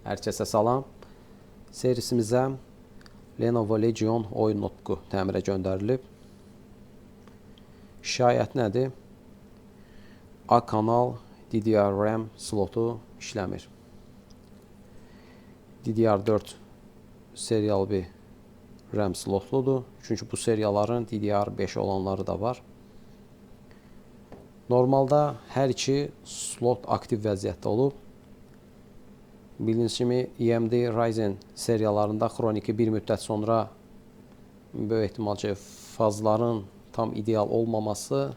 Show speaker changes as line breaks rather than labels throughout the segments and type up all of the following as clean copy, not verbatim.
Hər kəsə salam. Serisimizə Lenovo Legion oyun notebook təmirə göndərilib. Şikayət nədir? A kanal DDR-RAM slotu işləmir. DDR4 serial bir RAM slotludur. Çünki bu seriyaların DDR5 olanları da var. Normalda hər iki slot aktiv vəziyyətdə olub. Bildiyiniz kimi AMD Ryzen seriyalarında xroniki bir müddət sonra böyük ehtimal ki, fazların tam ideal olmaması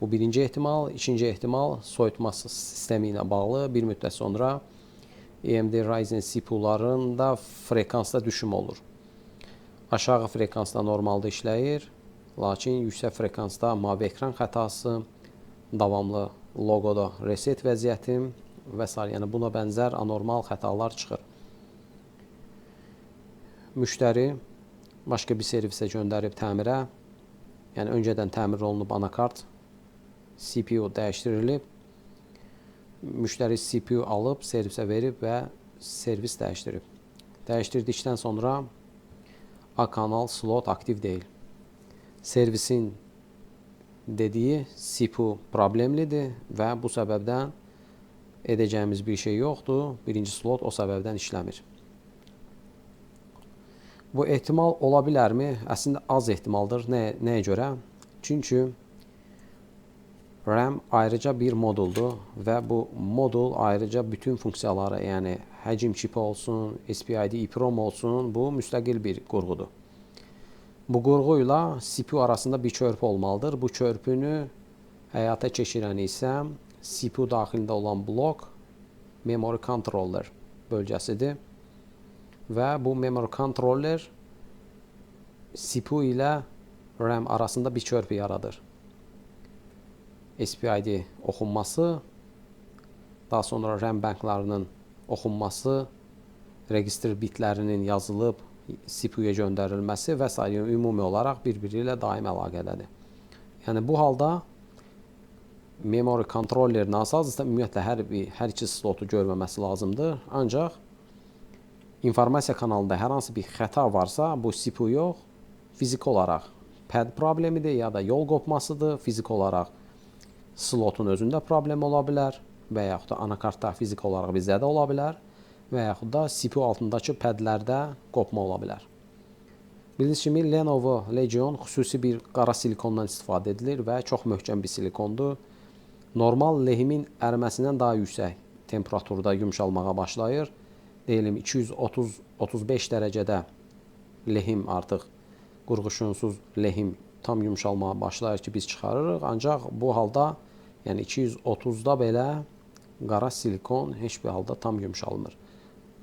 bu birinci ehtimal. İkinci ehtimal soyutma sistemi ilə bağlı bir müddət sonra AMD Ryzen CPU-larında frekansda düşüm olur. Aşağı frekansda normalda işləyir, lakin yüksək frekansda mavi ekran xətası, davamlı logoda reset vəziyyəti və s. Yəni buna bənzər anormal xətalar çıxır. Müştəri başqa bir servisə göndərib təmirə, yəni öncədən təmir olunub anakart, CPU dəyişdirilib, müştəri CPU alıb servisə verib və servis dəyişdirib. Dəyişdirdikdən sonra A kanal slot aktiv deyil. Servisin dediyi CPU problemlidir və bu səbəbdən edəcəyimiz bir şey yoxdur. Birinci slot o səbəbdən işləmir. Bu ehtimal ola bilərmi? Əslində az ehtimaldır. Nəyə görə? Çünki RAM ayrıca bir moduldur və bu modul ayrıca bütün funksiyaları, yəni həcm çipi olsun, SPID EEPROM olsun, bu müstəqil bir qurğudur. Bu qurğu ilə CPU arasında bir körpü olmalıdır. Bu körpünü həyata keçirən isə CPU daxilində olan blok memory controller bölgəsidir və bu memory controller CPU ilə RAM arasında bir körpü yaradır. SPID oxunması, daha sonra RAM banklarının oxunması, registr bitlərinin yazılıb CPU-ya göndərilməsi və s. ümumi olaraq bir-biri ilə daim əlaqədədir. Yəni bu halda memory controllerin asasında ümumiyyətlə hər iki slotu görməməsi lazımdır. Ancaq informasiya kanalında hər hansı bir xəta varsa, bu CPU yox, fiziki olaraq pad problemidir ya da yol qopmasıdır. Fiziki olaraq slotun özündə problem ola bilər və yaxud da anakartda fiziki olaraq bir zədə ola bilər və yaxud da CPU altındakı padlərdə qopma ola bilər. Bildiyiniz kimi Lenovo Legion xüsusi bir qara silikondan istifadə edilir və çox möhkəm bir silikondur. Normal lehimin əriməsindən daha yüksək temperaturda yumşalmağa başlayır. Deyilim 230-35 dərəcədə lehim artıq qurğuşunsuz lehim tam yumşalmağa başlayır ki, biz çıxarırıq. Ancaq bu halda, yəni 230-da belə qara silikon heç bir halda tam yumşalmır.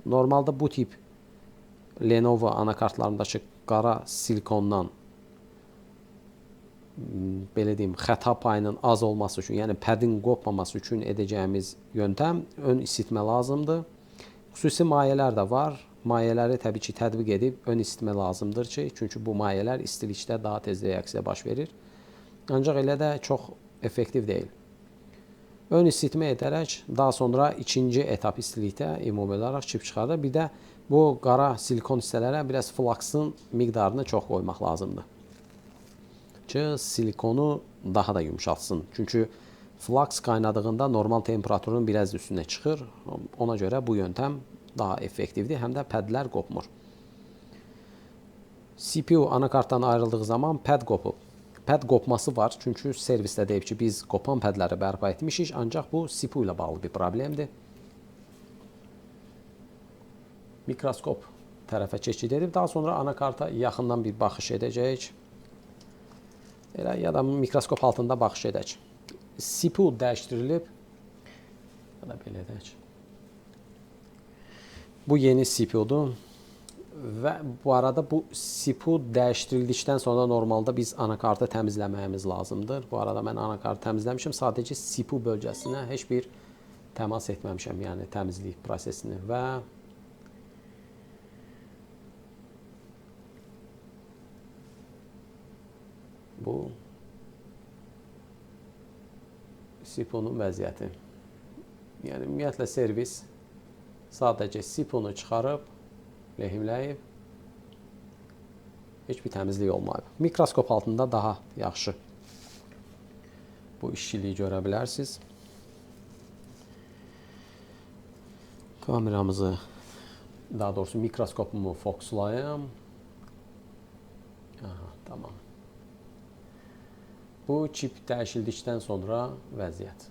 Normalda bu tip Lenovo anakartlarındakı qara silikondan belə deyim, xəta payının az olması üçün, yəni padin qopmaması üçün edəcəyimiz yöntəm ön isitmə lazımdır. Xüsusi mayələr də var. Mayələri təbii ki, tətbiq edib ön isitmə lazımdır ki, çünki bu mayələr istilikdə daha tez reaksiya baş verir. Ancaq elə də çox effektiv deyil. Ön isitmə edərək, daha sonra ikinci etap istilikdə ümumi olaraq çip çıxardır. Bir də bu qara silikon hissələrə biraz flaksın miqdarını çox qoymaq lazımdır ki, silikonu daha da yumşaltsın. Çünki flaks qaynadığında normal temperaturun biraz üstünə çıxır. Ona görə bu yöntəm daha effektivdir, həm də padlər qopmur. CPU anakartdan ayrıldığı zaman pad qopub. Pad qopması var, çünki servisdə deyib ki, biz qopan padləri bərpa etmişik, ancaq bu CPU ilə bağlı bir problemdir. Mikroskop tərəfə keçid edib, daha sonra anakarta yaxından bir baxış edəcəyik. Elə ya da mikroskop altında baxış edək. CPU dəyişdirilib. Ya da belə edək. Bu yeni CPU-dur və bu arada bu CPU dəyişdirildikdən sonra normalda biz anakartı təmizləməyimiz lazımdır. Bu arada mən anakartı təmizləmişim, sadəcə CPU bölgəsinə heç bir təmas etməmişəm, yəni təmizlik prosesini və bu CPU-nun vəziyyəti. Yəni ümumiyyətlə servis sadəcə CPU-nu çıxarıb, lehimləyib, heç bir təmizlik olmayıb. Mikroskop altında daha yaxşı bu işçiliyi görə bilərsiniz. Kameramızı, daha doğrusu mikroskopumu fokuslayım. Aha, tamam. Bu çip dəyişildikdən sonra vəziyyət.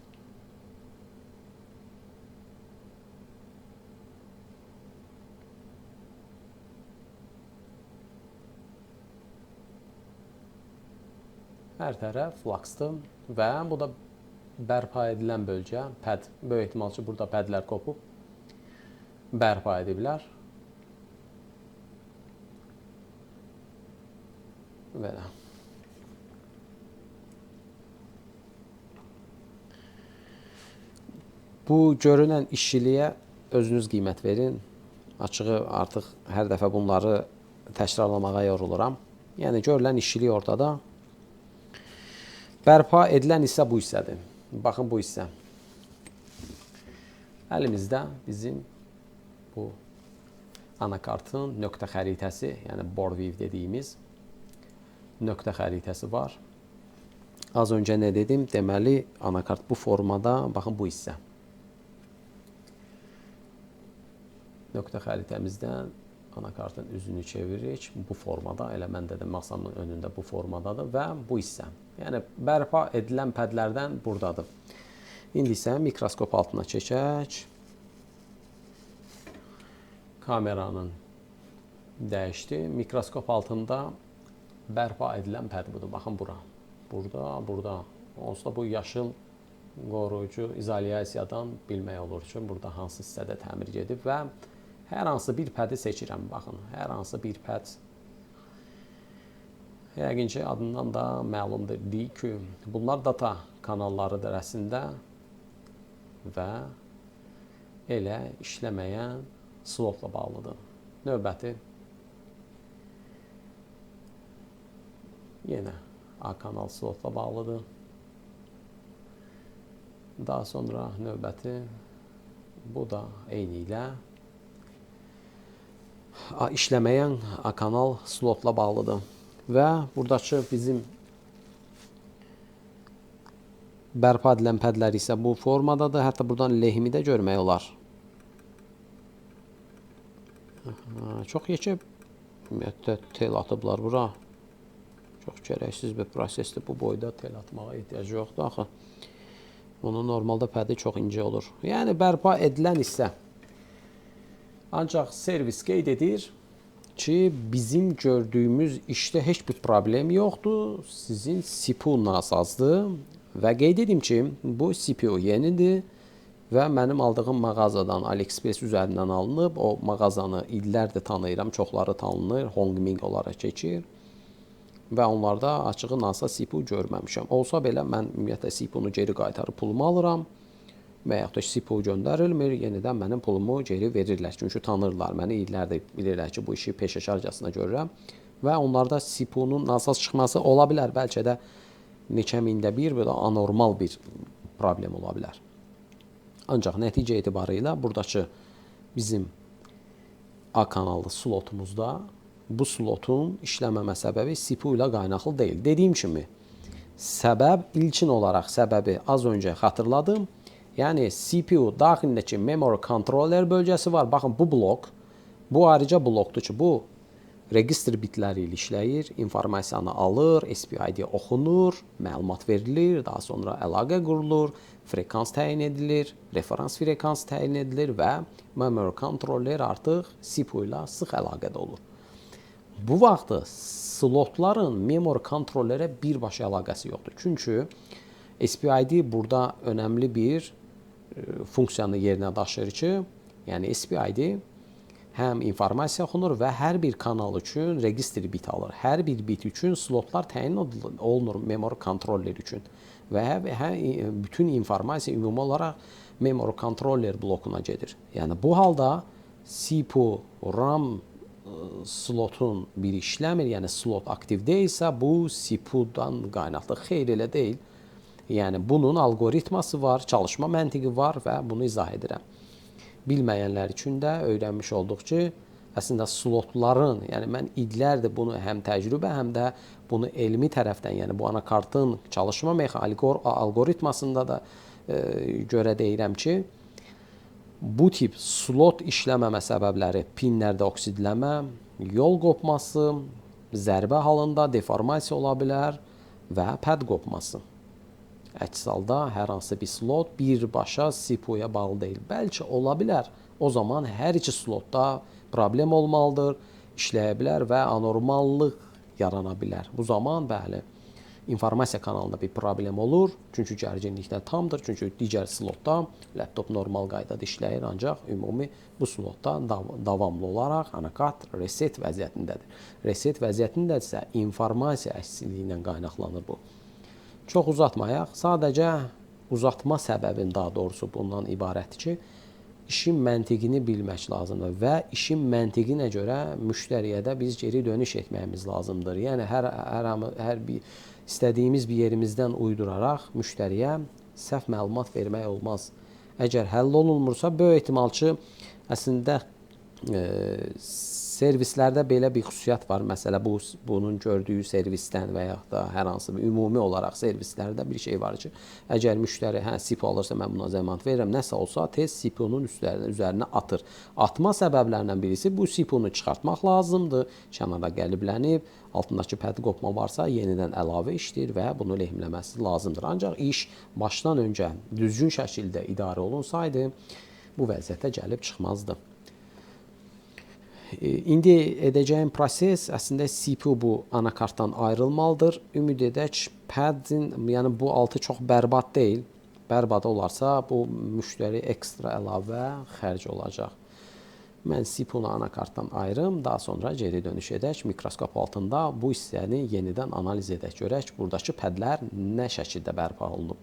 Hər tərəf flaksdır və bu da bərpa edilən bölgə, pəd. Böyük ehtimal ki, burada pədlər kopub bərpa ediblər. Belə. Bu görünən işçiliyə özünüz qiymət verin. Açığı artıq hər dəfə bunları təkrarlamağa yoruluram. Yəni görülən işçilik ortada. Bərpa edilən hissə bu hissədir. Baxın bu hissə. Əlimizdə bizim bu anakartın nöqtə xəritəsi, yəni board view dediyimiz nöqtə xəritəsi var. Az öncə nə dedim? Deməli, anakart bu formada, baxın bu hissə. Nöqtə xəritəmizdən anakartın üzünü çeviririk. Bu formada, elə mən dedim, masamın önündə bu formadadır və bu hissə. Yəni, bərpa edilən pədlərdən buradadır. İndi isə mikroskop altına çəkək. Kameranın dəyişdi. Mikroskop altında bərpa edilən pəd budur. Baxın bura. Burada. Onsuz da bu yaşıl qoruyucu izolyasiyadan bilmək olur ki, burada hansı hissədə təmir gedib və hər hansı bir pədi seçirəm. Baxın, hər hansı bir pəd. Yəqin ki, adından da məlumdur ki, bunlar data kanallarıdır əslində və elə işləməyən slotla bağlıdır. Növbəti yenə A kanal slotla bağlıdır. Daha sonra növbəti bu da eyni ilə işləməyən A kanal slotla bağlıdır. Və buradakı bizim bərpa edilən pədlər isə bu formadadır. Hətta buradan lehimi də görmək olar. Çox yekə ümumiyyətlə tel atıblar bura. Çox gərəksiz bir prosesdir. Bu boyda tel atmağa ehtiyac yoxdur axı. Onun normalda pədi çox incə olur. Yəni bərpa edilən hissə. Ancaq servis qeyd edir ki, bizim gördüyümüz işdə heç bir problem yoxdur. Sizin CPU nasazdır və qeyd edim ki, bu CPU yenidir və mənim aldığım mağazadan, AliExpress üzərindən alınıb. O mağazanı illərdir tanıyıram, çoxları tanınır, Hongming olaraq keçir və onlarda açığı NASA CPU görməmişəm. Olsa belə mən ümumiyyətlə CPU-nu geri qaytarıb pulumu alıram və yaxud da CPU göndərilmir, yenidən mənim pulumu geri verirlər. Çünki tanırlar məni, illərdir bilirlər ki, bu işi peşəkarcasına görürəm və onlarda CPU-nun nasaz çıxması ola bilər, bəlkə də neçə mində bir, belə anormal bir problem ola bilər. Ancaq nəticə etibarıyla buradakı bizim A kanallı slotumuzda bu slotun işləməmə səbəbi CPU ilə qaynaqlı deyil. Dediyim kimi, ilkin olaraq səbəbi az öncə xatırladım. Yəni CPU daxilindəki memory controller bölgəsi var. Baxın bu blok, bu ayrıca blokdur ki, bu registr bitləri ilə işləyir, informasiyanı alır, SPID oxunur, məlumat verilir, daha sonra əlaqə qurulur, frekans təyin edilir, referans frekans təyin edilir və memory controller artıq CPU ilə sıx əlaqədə olur. Bu vaxt slotların memory controllerə birbaşa əlaqəsi yoxdur. Çünki SPID burada önəmli bir funksiyanı yerinə daşıyır ki, yəni SPID həm informasiya oxunur və hər bir kanal üçün registr bit alır. Hər bir bit üçün slotlar təyin olunur memory controller üçün və bütün informasiya ümumi olaraq memory controller blokuna gedir. Yəni bu halda CPU, RAM slotun biri işləmir, yəni slot aktiv deyilsə, bu CPU-dan qaynaqlı. Xeyr, elə deyil. Yəni bunun algoritması var, çalışma məntiqi var və bunu izah edirəm. Bilməyənlər üçün də öyrənmiş olduq ki, əslində slotların, yəni mən illərdir bunu həm təcrübə, həm də bunu elmi tərəfdən, yəni bu anakartın çalışma alqoritmasında da görə deyirəm ki, bu tip slot işləməmə səbəbləri pinlərdə oksidləmə, yol qopması, zərbə halında deformasiya ola bilər və pəd qopması. Əks halda hər hansı bir slot birbaşa SIPO-ya bağlı deyil. Bəlkə ola bilər. O zaman hər iki slotda problem olmalıdır, işləyə bilər və anormallıq yarana bilər. Bu zaman bəli, informasiya kanalında bir problem olur. Çünki gərginlikdə tamdır. Çünki digər slotda laptop normal qaydada işləyir, ancaq ümumi bu slotda davamlı olaraq anakart reset vəziyyətindədir. Reset vəziyyətində isə informasiya əksiliyi ilə qaynaqlanır bu. Çox uzatmayaq, sadəcə uzatma səbəbin daha doğrusu bundan ibarətdir ki, işin məntiqini bilmək lazımdır və işin məntiqinə görə müştəriyə də biz geri dönüş etməyimiz lazımdır. Yəni hər bir istədiyimiz bir yerimizdən uyduraraq müştəriyə səhv məlumat vermək olmaz. Əgər həll olunmursa, böyük ehtimal ki, əslində servislərdə belə bir xüsusiyyət var. Məsələ bunun gördüyü servisdən və yaxud da hər hansı bir ümumi olaraq servislərdə bir şey var ki, əgər müştəri SIPO alırsa mən buna zəmanət verirəm, nəsə olsa tez SIPO-nun üzərinə atır. Atma səbəblərindən birisi bu SIPO-nu çıxartmaq lazımdır. Kənara qəliblənib, altındakı pədi qopma varsa yenidən əlavə işləyir və bunu lehmləməsi lazımdır. Ancaq iş başdan öncə düzgün şəkildə idarə olunsaydı, bu vəziyyətə gəlib çıxmazdı. İndi edəcəyim proses əslində CPU bu anakartdan ayrılmalıdır. Ümid edək pədin, yəni bu altı çox bərbad deyil. Bərbad olarsa bu müştəri ekstra əlavə xərc olacaq. Mən CPU-nu anakartdan ayırım, daha sonra geri dönüş edək. Mikroskop altında bu hissəni yenidən analiz edək, görək buradakı pədlər nə şəkildə bərpa olunub.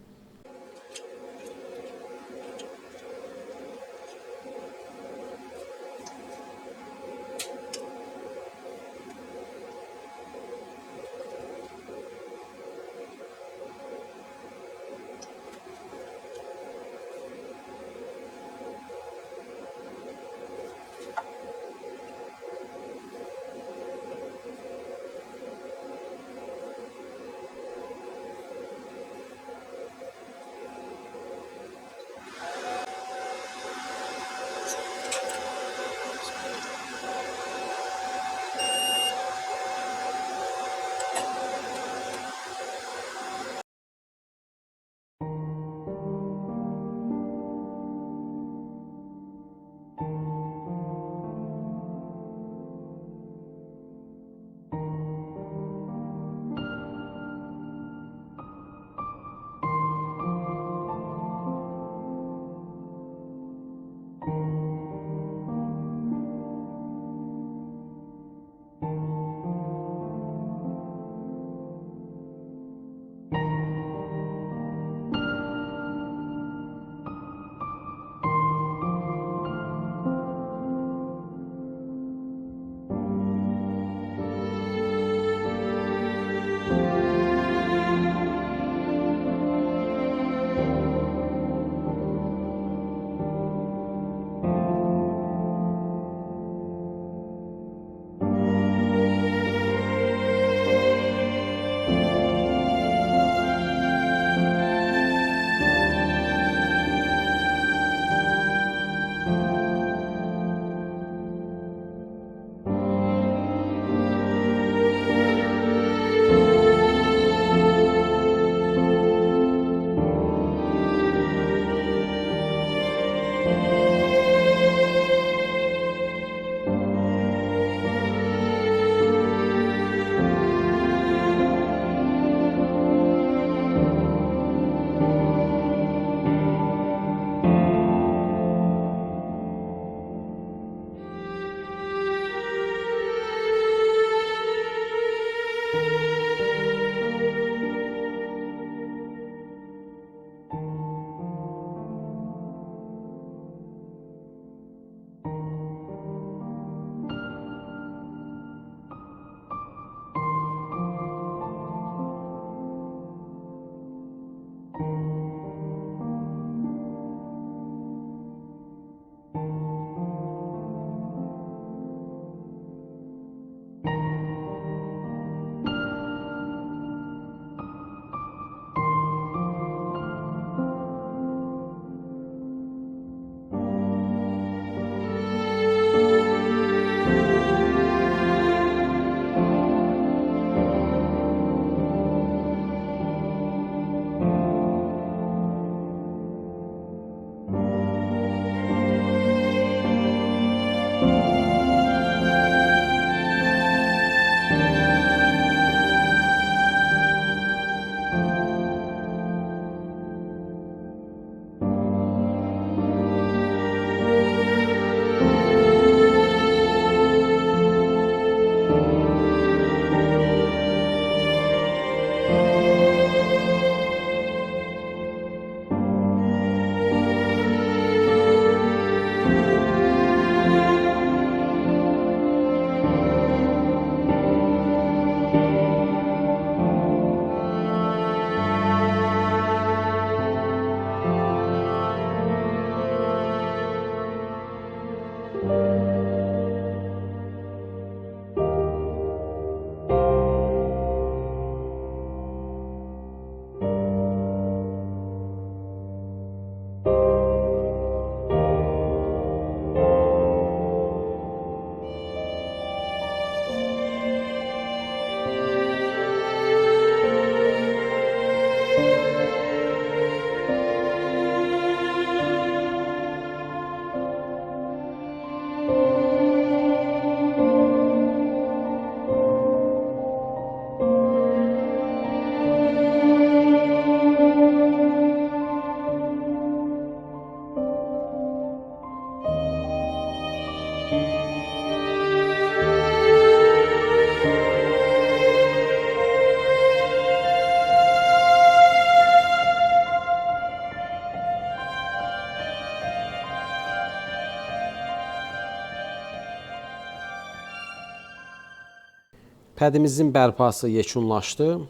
Pədimizin bərpası yekunlaşdı.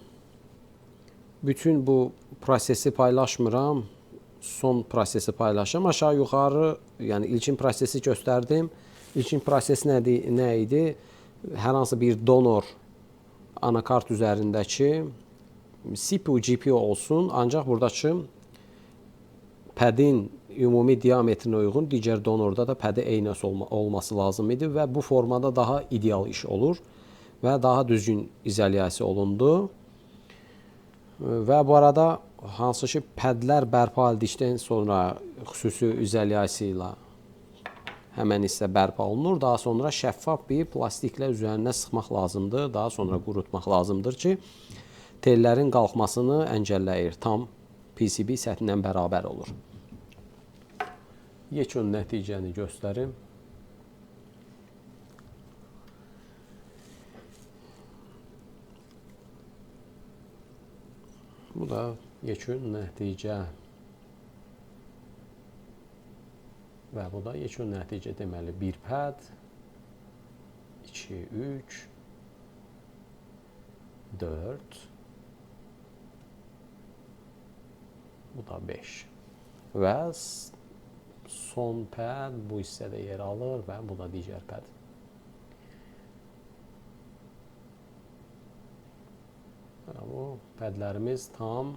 Bütün bu prosesi paylaşmıram. Son prosesi paylaşım. Aşağı yuxarı, yəni ilkin prosesi göstərdim. İlkin proses nə idi? Hər hansı bir donor anakart üzərindəki CPU, GPU olsun, ancaq buradakı pədin ümumi diametrinə uyğun digər donorda da pədi eyni olması lazım idi və bu formada daha ideal iş olur və daha düzgün izolyasiya olundu. Və bu arada hansı ki pədlər bərpa edildikdən sonra xüsusi izolyasiya ilə həmən hissə bərpa olunur. Daha sonra şəffaf bir plastiklə üzərinə sıxmaq lazımdır. Daha sonra qurutmaq lazımdır ki, tellərin qalxmasını əngəlləyir. Tam PCB səthi ilə bərabər olur. Yekun nəticəni göstərim. Bu da yekun nəticə. Və bu da yekun nəticə, deməli 1 pəd, 2, 3, 4, bu da 5. Və son pəd bu hissədə yer alır və bu da digər pəd. Bu pədlərimiz tam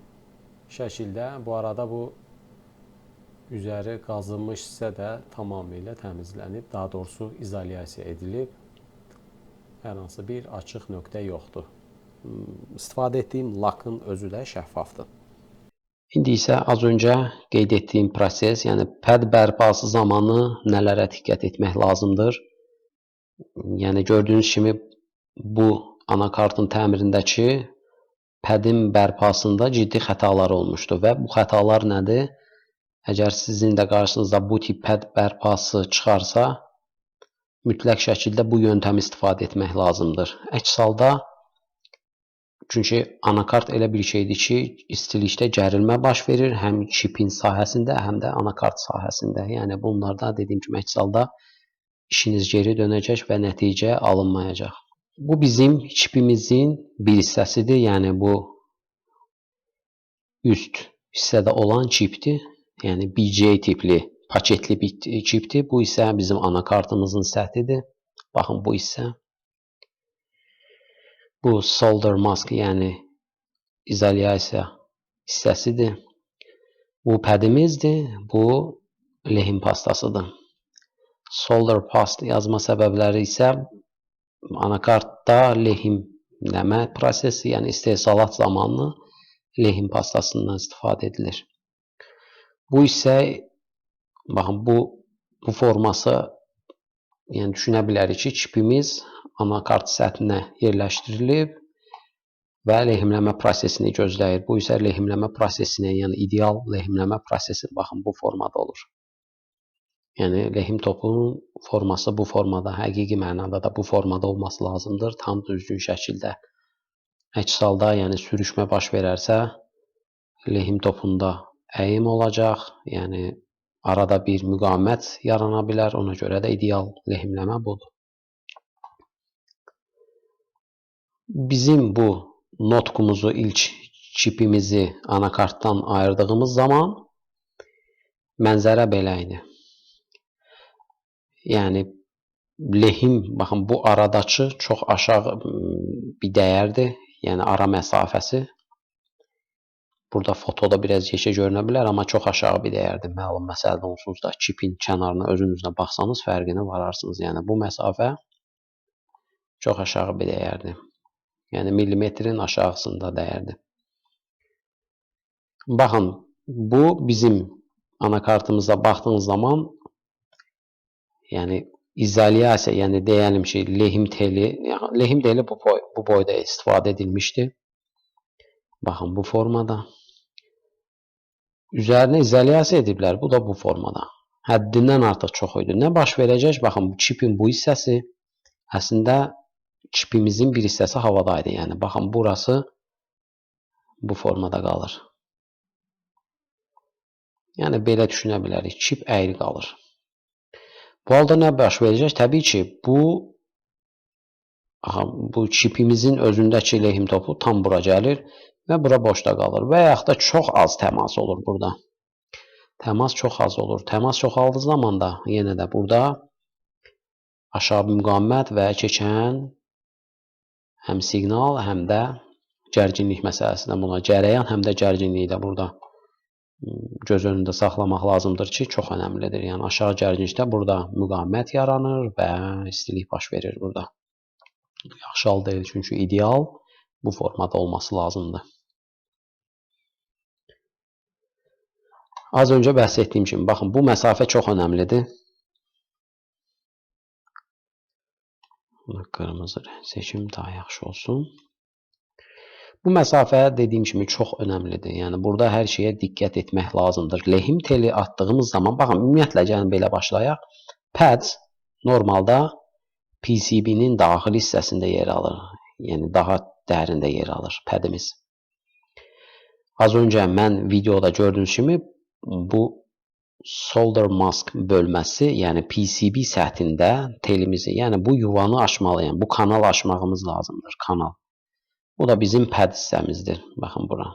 şəkildə, bu arada bu üzəri qazınmış hissə də tamamilə təmizlənib, daha doğrusu izolyasiya edilib. Hər hansı bir açıq nöqtə yoxdur. İstifadə etdiyim lakın özü də şəffafdır. İndi isə az öncə qeyd etdiyim proses, yəni pəd bərpası zamanı nələrə diqqət etmək lazımdır? Yəni gördüyünüz kimi bu anakartın təmirindəki pədin bərpasında ciddi xətalar olmuşdu və bu xətalar nədir? Əgər sizin də qarşınızda bu tip pəd bərpası çıxarsa, mütləq şəkildə bu yöntəmi istifadə etmək lazımdır. Əks halda, çünki anakart elə bir şeydir ki, istilikdə gərilmə baş verir, həm çipin sahəsində, həm də anakart sahəsində. Yəni bunlarda dediyim kimi əks halda işiniz geri dönəcək və nəticə alınmayacaq. Bu bizim çipimizin bir hissəsidir, yəni bu üst hissədə olan çipdir. Yəni BGA tipli, paketli bir çipdir. Bu isə bizim anakartımızın səthidir. Baxın bu hissə. Bu solder mask, yəni izolyasiya hissəsidir. Bu pədimizdir. Bu lehim pastasıdır. Solder past yazma səbəbləri isə anakartda lehimləmə prosesi, yəni istehsalat zamanı lehim pastasından istifadə edilir. Bu isə, baxın, bu forması, yəni düşünə bilərik ki, çipimiz anakart səthinə yerləşdirilib və lehimləmə prosesini gözləyir. Bu isə lehimləmə prosesini, yəni ideal lehimləmə prosesi, baxın, bu formada olur. Yəni lehim topunun forması bu formada, həqiqi mənada da bu formada olması lazımdır, tam düzgün şəkildə. Əks halda, yəni sürüşmə baş verərsə, lehim topunda əyim olacaq, yəni arada bir müqavimət yarana bilər, ona görə də ideal lehimləmə budur. Bizim bu notkumuzu, ilk çipimizi anakartdan ayırdığımız zaman mənzərə belə idi. Yəni lehim, baxın, bu aradakı çox aşağı bir dəyərdir, yəni ara məsafəsi. Burada fotoda biraz yeşə görünə bilər, amma çox aşağı bir dəyərdir. Məlum məsələdə onsuz da çipin kənarına özünüzlə baxsanız fərqini vararsınız. Yəni bu məsafə çox aşağı bir dəyərdir. Yəni millimetrin aşağısında dəyərdir. Baxın, bu bizim anakartımıza baxdığınız zaman, yəni izolyasiya, yəni deyəlim ki, lehim teli bu boyda istifadə edilmişdir. Baxın, bu formada. Üzərinə izolyasiya ediblər, bu da bu formada. Həddindən artıq çox idi. Nə baş verəcək? Baxın, bu çipin bu hissəsi əslində çipimizin bir hissəsi havadaydı. Yəni, baxın, burası bu formada qalır. Yəni, belə düşünə bilərik. Çip əyri qalır. Bu halda nə baş verəcək? Təbii ki, bu bu çipimizin özündəki lehim topu tam bura gəlir və bura boşda qalır və yaxud da çox az təmas olur burada. Təmas çox az olur. Təmas çoxaldığı zaman da yenə də burada aşağı müqavimət və keçən həm siqnal, həm də gərginlik məsələsində buna cərəyan, həm də gərginliyi də burada göz önündə saxlamaq lazımdır ki, çox önəmlidir. Yəni aşağı gərginlikdə burada müqavimət yaranır və istilik baş verir burada. Yaxşı hal deyil, çünki ideal bu formada olması lazımdır. Az öncə bəhs etdiyim kimi, baxın, bu məsafə çox önəmlidir. Qırmızı seçim daha yaxşı olsun. Bu məsafə dediyim kimi çox önəmlidir. Yəni burada hər şeyə diqqət etmək lazımdır. Lehim teli atdığımız zaman, baxın, ümumiyyətlə gəlin belə başlayaq. Pads normalda PCB-nin daxili hissəsində yer alır. Yəni daha dərində yer alır padimiz. Az öncə mən videoda gördüyünüz kimi bu solder mask bölməsi, yəni PCB səthində telimizi, yəni bu yuvanı açmalıyam. Bu kanal açmağımız lazımdır, kanal. Bu da bizim pad hissəmizdir. Baxın bura.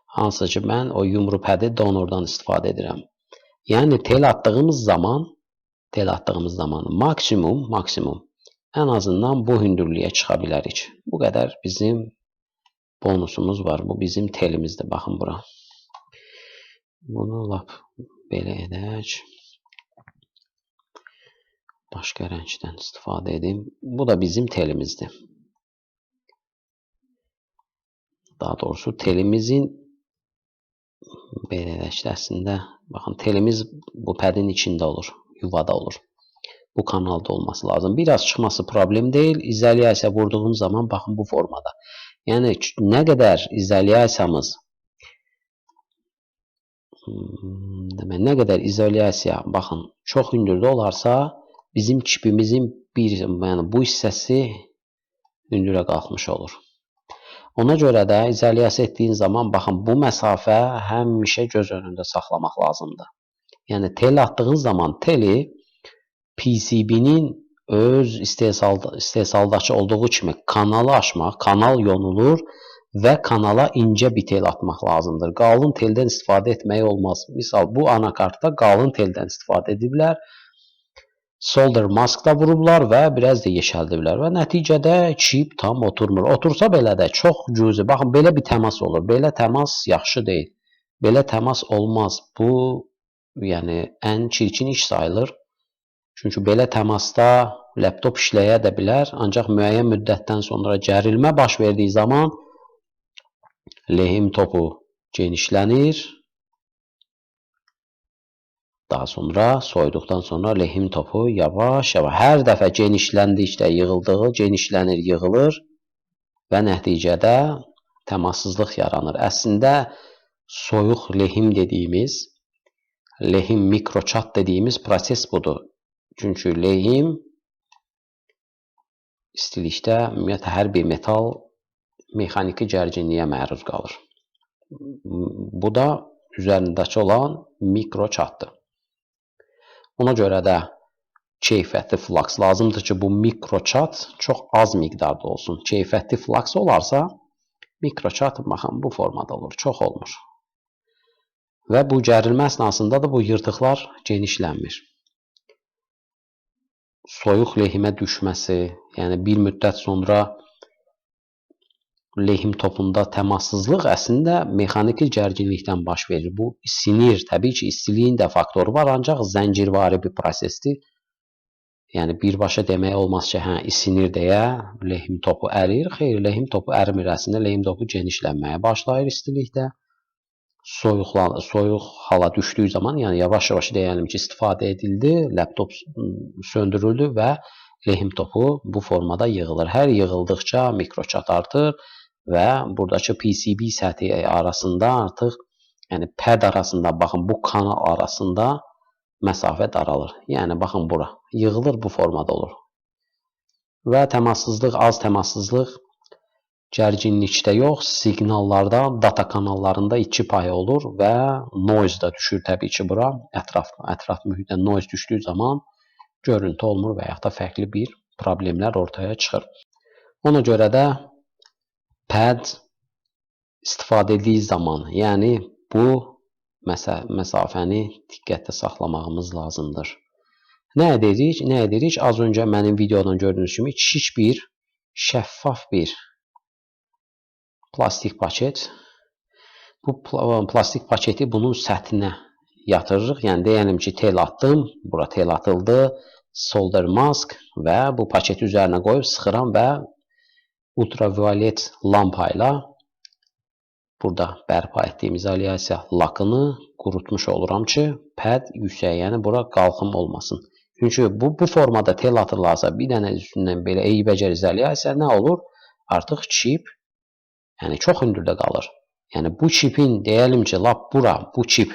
Hansı ki mən o yumru padi donordan istifadə edirəm. Yəni tel atdığımız zaman maksimum ən azından bu hündürlüyə çıxa bilərik. Bu qədər bizim bonusumuz var. Bu bizim telimizdir. Baxın bura. Bunu lap belə edək. Başqa rəngdən istifadə edim. Bu da bizim telimizdir. Daha doğrusu telimizin belə edək də əslində, baxın, telimiz bu padin içində olur, yuvada olur. Bu kanalda olması lazım. Biraz çıxması problem deyil. İzolyasiya vurduğum zaman baxın bu formada. Yəni nə qədər izolyasiyamız baxın çox hündürdə olarsa bizim çipimizin bu hissəsi hündürə qalxmış olur. Ona görə də izolyasiya etdiyin zaman baxın bu məsafə həmişə göz önündə saxlamaq lazımdır. Yəni tel atdığın zaman teli PCB-nin öz istehsaldakı olduğu kimi kanalı açmaq, kanal yonulur və kanala incə bir tel atmaq lazımdır. Qalın teldən istifadə etmək olmaz. Misal, bu anakartda qalın teldən istifadə ediblər. Solder mask da vurublar və biraz da yeşəldiblər və nəticədə çip tam oturmur. Otursa belə də çox cüzi. Baxın, belə bir təmas olur. Belə təmas yaxşı deyil. Belə təmas olmaz. Bu, yəni, ən çirkin iş sayılır. Çünki belə təmasda laptop işləyə də bilər. Ancaq müəyyən müddətdən sonra gərilmə baş verdiyi zaman lehim topu genişlənir. Daha sonra soyuduqdan sonra lehim topu yavaş-yavaş hər dəfə genişləndikdə yığıldığı, genişlənir, yığılır və nəticədə təmassızlıq yaranır. Əslində soyuq lehim dediyimiz, lehim mikroçat dediyimiz proses budur. Çünki lehim istilikdə ümumiyyətlə hər bir metal mexaniki gərginliyə məruz qalır. Bu da üzərindəki olan mikroçatdır. Ona görə də keyfiyyətli flaks lazımdır ki, bu mikroçat çox az miqdarda olsun. Keyfiyyətli flaks olarsa, mikroçat baxın bu formada olur, çox olmur. Və bu gərilmə əsnasında da bu yırtıqlar genişlənmir. Soyuq lehimə düşməsi, yəni bir müddət sonra lehim topunda təmassızlıq əslində mexaniki gərginlikdən baş verir. Bu sinir, təbii ki, istiliyin də faktoru var, ancaq zəncirvari bir prosesdir. Yəni birbaşa demək olmaz ki, hə, isinir deyə lehim topu ərir. Xeyr, lehim topu ərimir. Əslində lehim topu genişlənməyə başlayır istilikdə. Soyuq hala düşdüyü zaman, yəni yavaş-yavaş deyəlim ki, istifadə edildi, laptop söndürüldü və lehim topu bu formada yığılır. Hər yığıldıqca mikroçat artır və buradakı PCB səthi arasında artıq, yəni pad arasında, baxın bu kanal arasında məsafə daralır. Yəni baxın bura, yığılır bu formada olur. Və təmassızlıq, az təmassızlıq gərginlikdə yox, siqnallarda, data kanallarında 2 payı olur və noise da düşür təbii ki bura. Ətraf mühitdə noise düşdüyü zaman görüntü olmur və yaxud da fərqli bir problemlər ortaya çıxır. Ona görə də pad istifadə etdiyi zaman, yəni bu məsafəni diqqətdə saxlamağımız lazımdır. Nə edirik? Az öncə mənim videodan gördüyünüz kimi kiçik bir, şəffaf bir plastik paket. Bu plastik paketi bunun səthinə yatırırıq. Yəni deyəlim ki, tel atdım, bura tel atıldı, solder mask və bu paketi üzərinə qoyub sıxıram və ultraviolet lampa ilə burada bərpa etdiyim izolyasiya lakını qurutmuş oluram ki, pad yüksək, yəni bura qalxım olmasın. Çünki bu formada tel atırlarsa bir dənə üstündən belə eybəcər izolyasiya nə olur? Artıq çip, yəni çox hündürdə qalır. Yəni bu çipin deyəlim ki, lap bura, bu çip,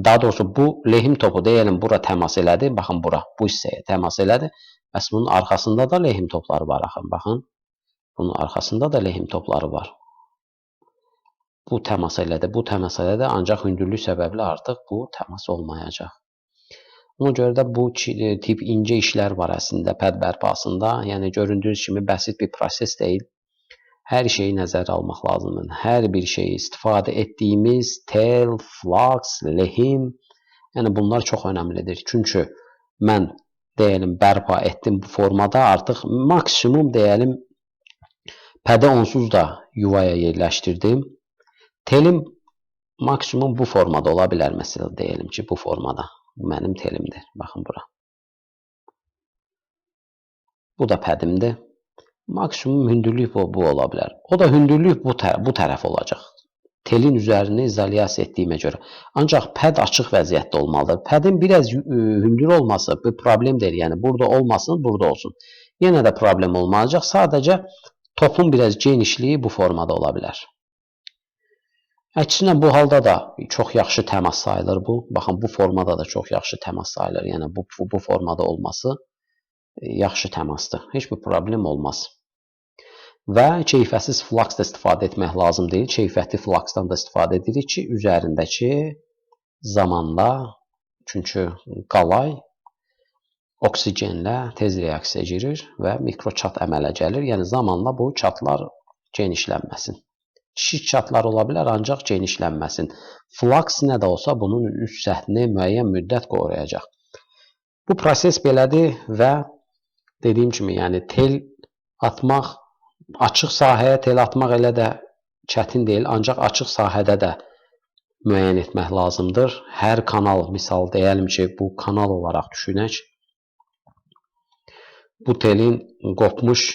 daha doğrusu bu lehim topu deyəlim bura təmas elədi. Baxın bura, bu hissəyə təmas elədi. Bəs bunun arxasında da lehim topları var. Baxın, bunun arxasında da lehim topları var. Bu təmas elədi, ancaq hündürlük səbəbli artıq bu təmas olmayacaq. Ona görə də bu tip incə işlər var əslində pad bərpasında. Yəni göründüyünüz kimi bəsit bir proses deyil. Hər şeyi nəzərə almaq lazımdır. Hər bir şeyi istifadə etdiyimiz tel, flux, lehim, yəni bunlar çox önəmlidir. Çünki mən deyəlim bərpa etdim bu formada, artıq maksimum deyəlim padı onsuz da yuvaya yerləşdirdim. Telim maksimum bu formada ola bilər. Məsələn, deyəlim ki, bu formada. Bu mənim telimdir. Baxın bura. Bu da padimdir. Maksimum hündürlük bu ola bilər. O da hündürlük bu tərəf olacaq. Telin üzərini izolyasiya etdiyimə görə. Ancaq pad açıq vəziyyətdə olmalıdır. Padin biraz hündür olması bir problem deyil. Yəni burada olmasın, burada olsun. Yenə də problem olmayacaq. Sadəcə topun biraz genişliyi bu formada ola bilər. Əksinə bu halda da çox yaxşı təmas sayılır bu. Baxın bu formada da çox yaxşı təmas sayılır. Yəni bu formada olması yaxşı təmasdır. Heç bir problem olmaz. Və keyfiyyətsiz flux da istifadə etmək lazım deyil. Keyfiyyətli fluxdan da istifadə edirik ki, üzərindəki zamanla, çünki qalay oksigenlə tez reaksiya girir və mikroçat əmələ gəlir. Yəni zamanla bu çatlar genişlənməsin. Kiçik çatlar ola bilər, ancaq genişlənməsin. Flux nə də olsa bunun üst səthini müəyyən müddət qoruyacaq. Bu proses belədir və dediyim kimi, yəni tel atmaq, açıq sahəyə tel atmaq elə də çətin deyil, ancaq açıq sahədə də müəyyən etmək lazımdır. Hər kanal, misal deyəlim ki, bu kanal olaraq düşünək. Bu telin qopmuş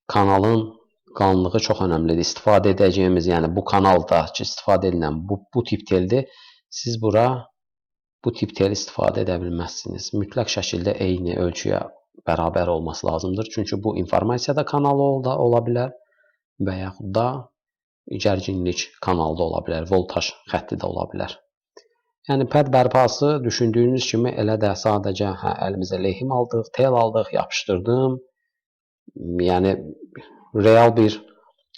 kanalın qalınlığı çox önəmlidir. İstifadə edəcəyimiz, yəni bu kanalda ki, istifadə edilən bu tip teldir. Siz bura bu tip tel istifadə edə bilməzsiniz. Mütləq şəkildə eyni ölçüyə bərabər olması lazımdır. Çünki bu informasiyada kanalı ola bilər və yaxud da gərginlik kanalı da ola bilər, voltaj xətti də ola bilər. Yəni pad bərpası düşündüyünüz kimi elə də sadəcə əlimizə lehim aldıq, tel aldıq, yapışdırdım. Yəni real bir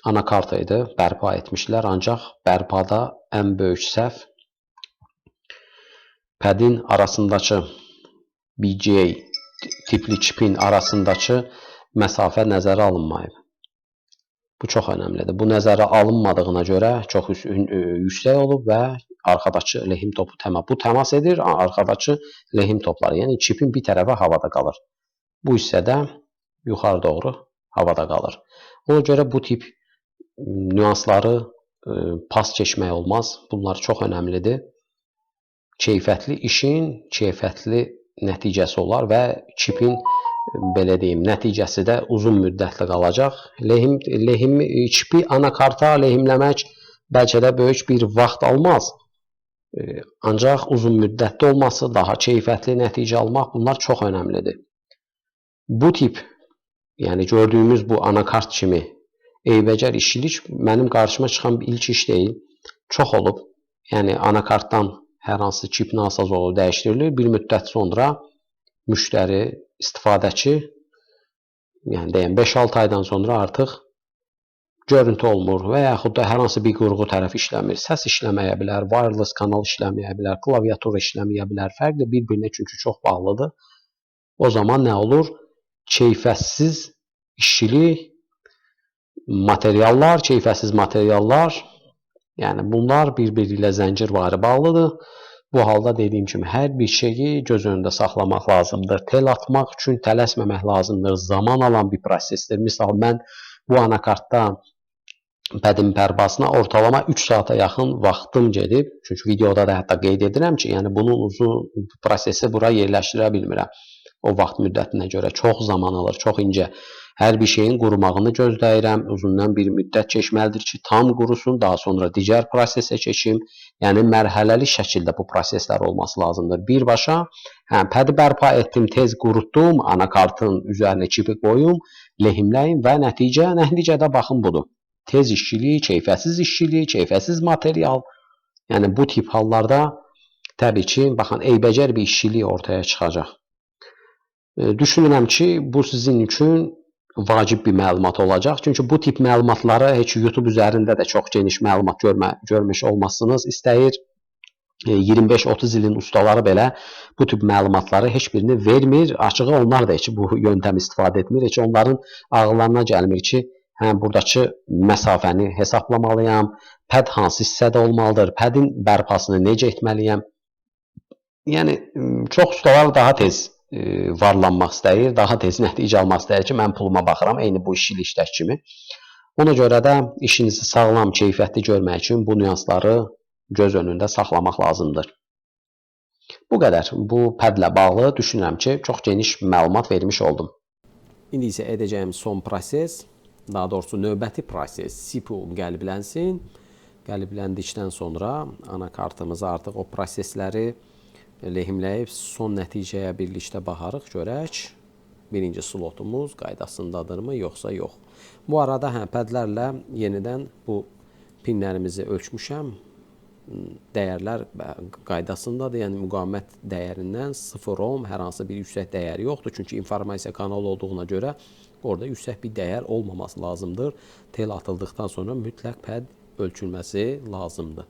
anakarta idi, bərpa etmişlər, ancaq bərpada ən böyük səhv padin arasındakı BGA tipli çipin arasındakı məsafə nəzərə alınmayıb. Bu çox önəmlidir. Bu nəzərə alınmadığına görə çox yüksək olub və arxadakı lehim topu təmas edir, arxadakı lehim topları, yəni çipin bir tərəfi havada qalır. Bu hissədə yuxarı doğru havada qalır. Ona görə bu tip nüansları pas keçmək olmaz. Bunlar çox önəmlidir. Keyfiyyətli işin keyfiyyətli nəticəsi olar və çipin belə deyim, nəticəsi də uzun müddətli qalacaq. Çipi anakarta lehimləmək bəlkə də böyük bir vaxt almaz. Ancaq uzun müddətli olması, daha keyfiyyətli nəticə almaq bunlar çox önəmlidir. Bu tip, yəni gördüyümüz bu anakart kimi eybəcər işçilik mənim qarşıma çıxan ilk iş deyil. Çox olub. Yəni anakartdan hər hansı çip nasaz olur, dəyişdirilir. Bir müddət sonra müştəri, istifadəçi, yəni deyəm 5-6 aydan sonra artıq görüntü olmur və yaxud da hər hansı bir qurğu tərəf işləmir. Səs işləməyə bilər, wireless kanal işləməyə bilər, klaviatura işləməyə bilər. Fərqli bir-birinə çünki çox bağlıdır. O zaman nə olur? keyfiyyətsiz işçilik, materiallar, keyfiyyətsiz materiallar, yəni bunlar bir-biri ilə zəncirvari bağlıdır. Bu halda dediyim kimi hər bir şeyi göz önündə saxlamaq lazımdır. Tel atmaq üçün tələsməmək lazımdır. Zaman alan bir prosesdir. Misal mən bu anakartda pədin bərpasına ortalama 3 saata yaxın vaxtım gedib. Çünki videoda da hətta qeyd edirəm ki, yəni bunun uzun prosesi bura yerləşdirə bilmirəm. O vaxt müddətinə görə çox zaman alır, çox incə. Hər bir şeyin qurumağını gözləyirəm. Uzundan bir müddət keçməlidir ki, tam qurusun, daha sonra digər prosesə keçim. Yəni mərhələli şəkildə bu proseslər olması lazımdır. Birbaşa pədi bərpa etdim, tez qurutdum, anakartın üzərinə çipi qoyum, lehimləyim və nəticədə baxın budur. Tez işçilik, keyfiyyətsiz işçilik, keyfiyyətsiz material. Yəni bu tip hallarda təbii ki, baxın, eybəcər bir işçilik ortaya çıxacaq. Düşünürəm ki, bu sizin üçün vacib bir məlumat olacaq. Çünki bu tip məlumatları heç YouTube üzərində də çox geniş məlumat görmüş olmazsınız. İstəyir 25-30 ilin ustaları belə bu tip məlumatları heç birini vermir. Açığı onlar da heç bu yöntəmi istifadə etmir. Heç onların ağıllarına gəlmir ki, buradakı məsafəni hesablamalıyam, pəd hansı hissədə olmalıdır, pədin bərpasını necə etməliyəm. Yəni, çox ustalar daha tez varlanmaq istəyir, daha tez nəticə almaq istəyir ki, mən puluma baxıram, eyni bu işçilik işlək kimi. Ona görə də işinizi sağlam, keyfiyyətli görmək üçün bu nüansları göz önündə saxlamaq lazımdır. Bu qədər. Bu pədlə bağlı düşünürəm ki, çox geniş məlumat vermiş oldum. İndi isə edəcəyim son proses, daha doğrusu növbəti proses CPU qəliblənsin. Qəlibəndikdən sonra anakartımızı artıq o prosesləri lehimləyib son nəticəyə birlikdə baxarıq, görək. Birinci slotumuz qaydasındadırmı, yoxsa yox. Bu arada pədlərlə yenidən bu pinlərimizi ölçmüşəm. Dəyərlər qaydasındadır, yəni müqavimət dəyərindən 0 ohm, hər hansı bir yüksək dəyər yoxdur. Çünki informasiya kanalı olduğuna görə orada yüksək bir dəyər olmaması lazımdır. Tel atıldıqdan sonra mütləq pəd ölçülməsi lazımdır.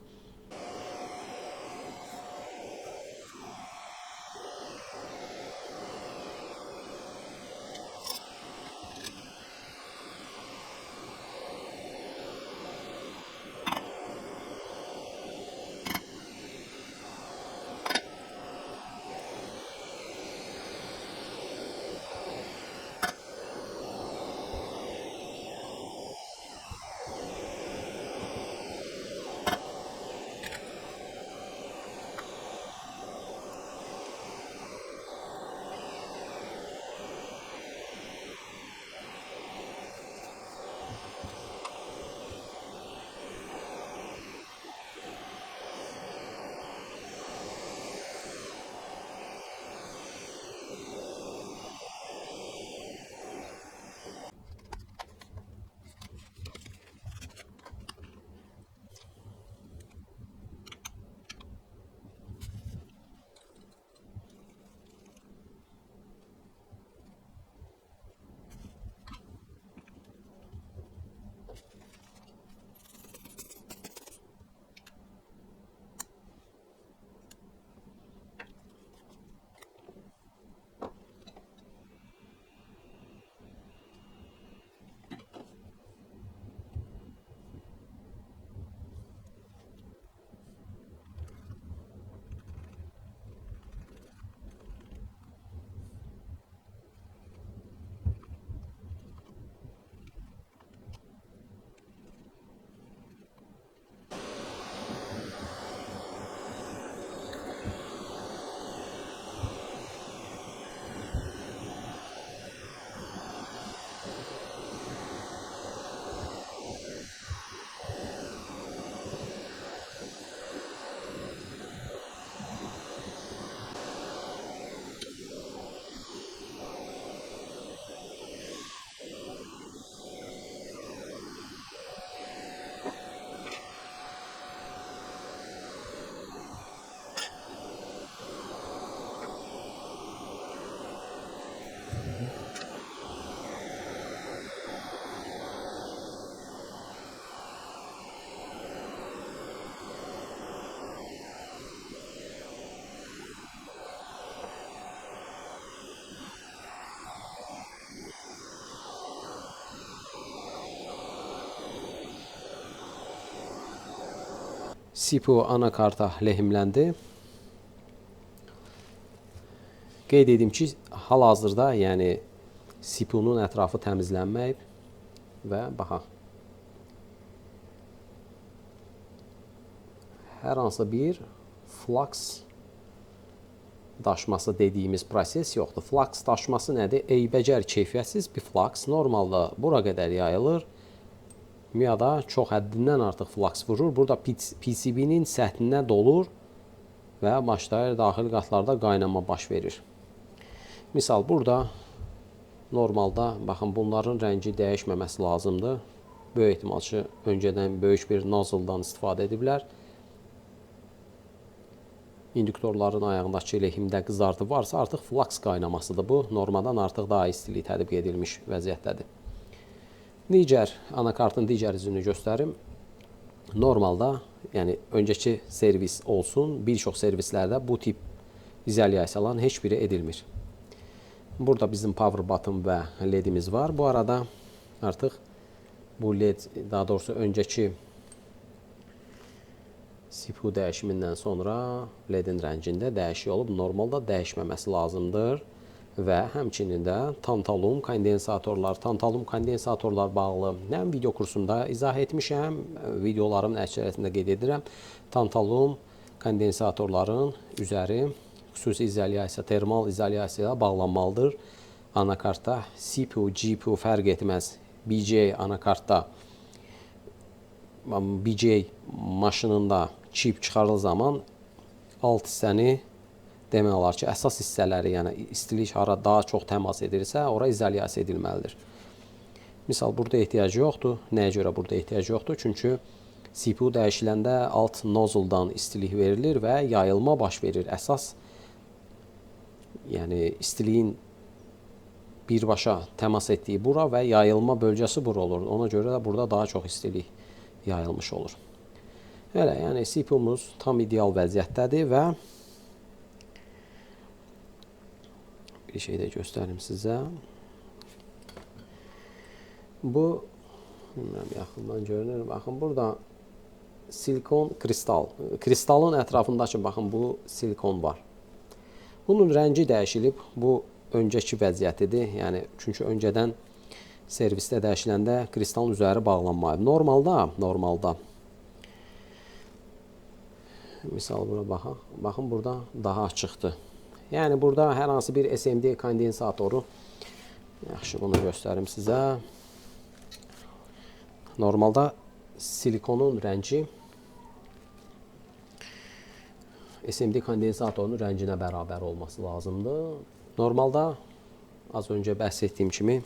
CPU anakarta lehimləndi. Qeyd edim ki, hal-hazırda, yəni CPU-nun ətrafı təmizlənməyib və baxaq. Hər hansı bir flux daşması dediyimiz proses yoxdur. Flux daşması nədir? Eybəcər keyfiyyətsiz bir flux normalda bura qədər yayılır. Miyada çox həddindən artıq flux vurur. Burada PCB-nin səthinə dolur və başlayır daxili qatlarda qaynama baş verir. Misal, burada normalda, baxın, bunların rəngi dəyişməməsi lazımdır. Böyük ehtimal ki, öncədən böyük bir nozzledan istifadə ediblər. İnduktorların ayağındakı lehimdə qızartı varsa, artıq flux qaynamasıdır bu. Normadan artıq daha istilik tətbiq edilmiş vəziyyətdədir. Anakartın digər üzünü göstərim. Normalda, yəni öncəki servis olsun, bir çox servislərdə bu tip izolyasiyaların heç biri edilmir. Burada bizim power button və ledimiz var. Bu arada artıq bu led, daha doğrusu öncəki CPU dəyişimindən sonra ledin rəngində dəyişik olub. Normalda dəyişməməsi lazımdır. Və həmçinin də tantalum kondensatorlar bağlı həm video kursumda izah etmişəm, videolarımın əksəriyyətində qeyd edirəm. Tantalum kondensatorların üzəri xüsusi izolyasiya, termal izolyasiyaya bağlanmalıdır. Anakartda CPU, GPU fərq etməz. BGA anakartda, BGA maşınında çip çıxardığı zaman alt hissəni, demək olar ki, əsas hissələri, yəni istilik hara daha çox təmas edirsə, ora izolyasiya edilməlidir. Misal, burada ehtiyac yoxdur. Nəyə görə burada ehtiyac yoxdur? Çünki CPU dəyişiləndə alt nozzledan istilik verilir və yayılma baş verir. Əsas, yəni istiliyin birbaşa təmas etdiyi bura və yayılma bölgəsi bura olur. Ona görə də burada daha çox istilik yayılmış olur. Elə, yəni CPU-muz tam ideal vəziyyətdədir və bir şey də göstərim sizə. Bu, bilmirəm, yaxından görünür. Baxın, burada silikon kristal. Kristalın ətrafındakı, baxın, bu silikon var. Bunun rəngi dəyişilib. Bu öncəki vəziyyətidir. Yəni, çünki öncədən servisdə dəyişiləndə kristalın üzəri bağlanmayıb. Normalda. Misal, bura baxaq. Baxın, burada daha açıqdır. Yəni, burada hər hansı bir SMD kondensatoru, yaxşı, bunu göstərim sizə. Normalda silikonun rəngi SMD kondensatorunun rənginə bərabər olması lazımdır. Normalda, az öncə bəhs etdiyim kimi,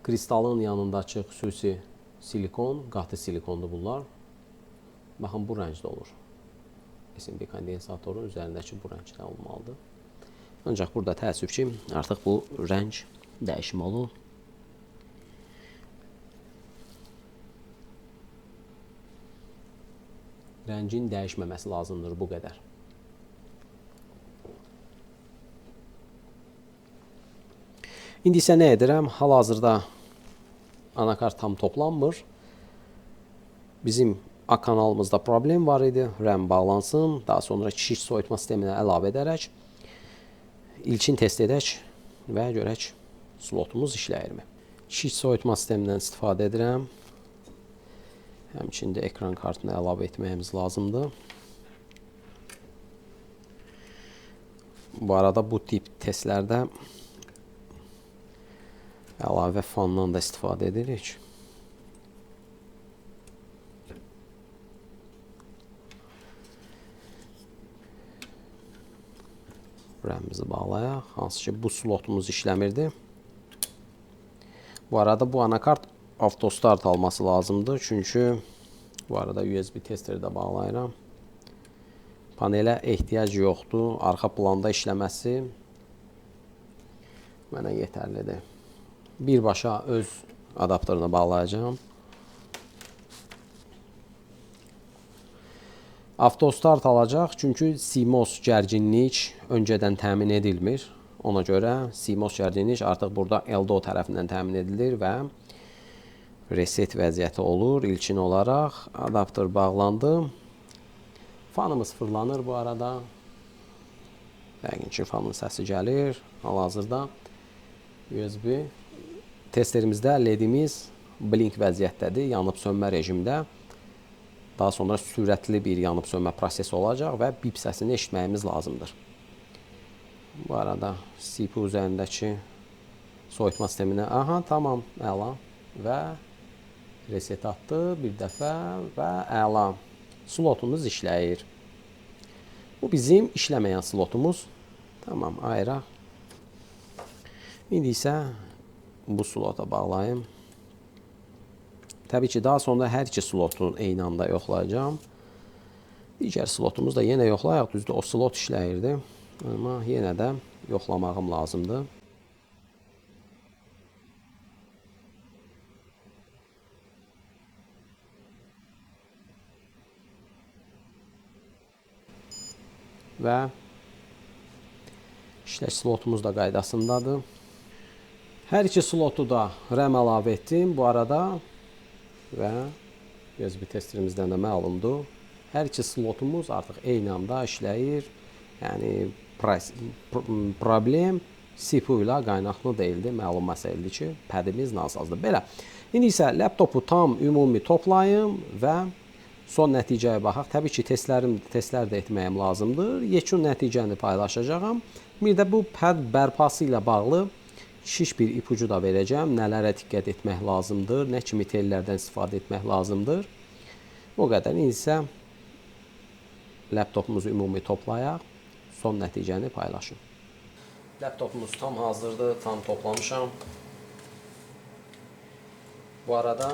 kristalın yanındakı xüsusi silikon, qatı silikondur bunlar. Baxın, bu rəngdə olur. SMD kondensatorun üzərindəki bu rəngdə olmalıdır. Ancaq burada təəssüf ki, artıq bu rəng dəyişimi olur. Rəngin dəyişməməsi lazımdır, bu qədər. İndi isə nə edirəm? Hal-hazırda anakart tam toplanmır. Bizim A kanalımızda problem var idi. RAM bağlansın. Daha sonra şiş soyutma sisteminə əlavə edərək ilkin test edək və görək slotumuz işləyirmi. Şiş soyutma sistemindən istifadə edirəm. Həmçində ekran kartını əlavə etməyimiz lazımdır. Bu arada bu tip testlərdə əlavə fandan da istifadə edirik. RAM-imizi bağlayaq. Hansı ki, bu slotumuz işləmirdi. Bu arada bu anakart avtostart alması lazımdır. Çünki bu arada USB testeri də bağlayıram. Panelə ehtiyac yoxdur. Arxa planda işləməsi mənə yetərlidir. Birbaşa öz adapterına bağlayacağım. Avtostart alacaq, çünki CMOS gərginlik öncədən təmin edilmir. Ona görə CMOS gərginlik artıq burada LDO tərəfindən təmin edilir və reset vəziyyəti olur. İlkin olaraq adapter bağlandı. Fanımız fırlanır bu arada. Yəqin ki, fanın səsi gəlir. Hal-hazırda USB testlerimizdə LED-imiz blink vəziyyətdədir, yanıb sönmə rejimdə. Daha sonra sürətli bir yanıb sönmə prosesi olacaq və bip səsini eşitməyimiz lazımdır. Bu arada CPU üzərindəki soyutma sisteminə, aha, tamam, əla və reset atdı bir dəfə və əla. Slotumuz işləyir. Bu bizim işləməyən slotumuz. Tamam, ayıraq. İndi isə bu slota bağlayım. Təbii ki, daha sonra hər iki slotun eyni anda yoxlayacağım. Digər slotumuz da yenə yoxlayaq. Düzdür, o slot işləyirdi. Amma yenə də yoxlamağım lazımdır. Və işləyiş slotumuz da qaydasındadır. Hər iki slotu da RAM əlavə etdim bu arada. Və USB testerimizdən də məlumdur. Hər iki slotumuz artıq eyni anda işləyir. Yəni problem CPU ilə qaynaqlı deyildi. Məlum məsələdir ki, pədimiz nasazdır. Belə. İndi isə laptopu tam ümumi toplayım və son nəticəyə baxaq. Təbii ki, testlər də etməyim lazımdır. Yekun nəticəni paylaşacağam. Bir də bu pəd bərpası ilə bağlı şiş bir ipucu da verəcəm. Nələrə diqqət etmək lazımdır, nə kimi tellərdən istifadə etmək lazımdır. O qədər. İndi isə laptopumuzu ümumi toplayaq, son nəticəni paylaşım. Laptopumuz tam hazırdır, tam toplamışam. Bu arada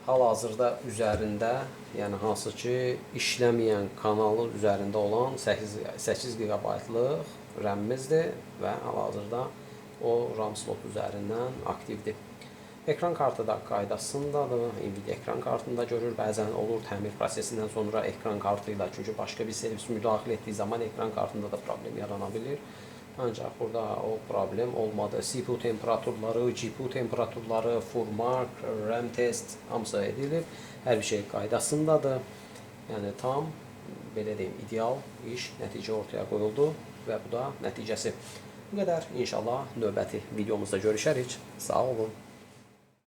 hal-hazırda üzərində, yəni hansı ki işləməyən kanalın üzərində olan 8 GB-lıq RAM-imizdir və hal-hazırda o RAM slot üzərindən aktivdir. Ekran kartı da qaydasındadır. Nvidia ekran kartında görür. Bəzən olur təmir prosesindən sonra ekran kartı ilə, çünki başqa bir servis müdaxilə etdiyi zaman ekran kartında da problem yarana bilir. Ancaq burada o problem olmadı. CPU temperaturları, GPU temperaturları, FurMark, RAM test hamısı edilib. Hər bir şey qaydasındadır. Yəni tam, belə deyim, ideal iş, nəticə ortaya qoyuldu və bu da nəticəsi. Bu qədər. İnşallah növbəti videomuzda görüşərik. Sağ olun.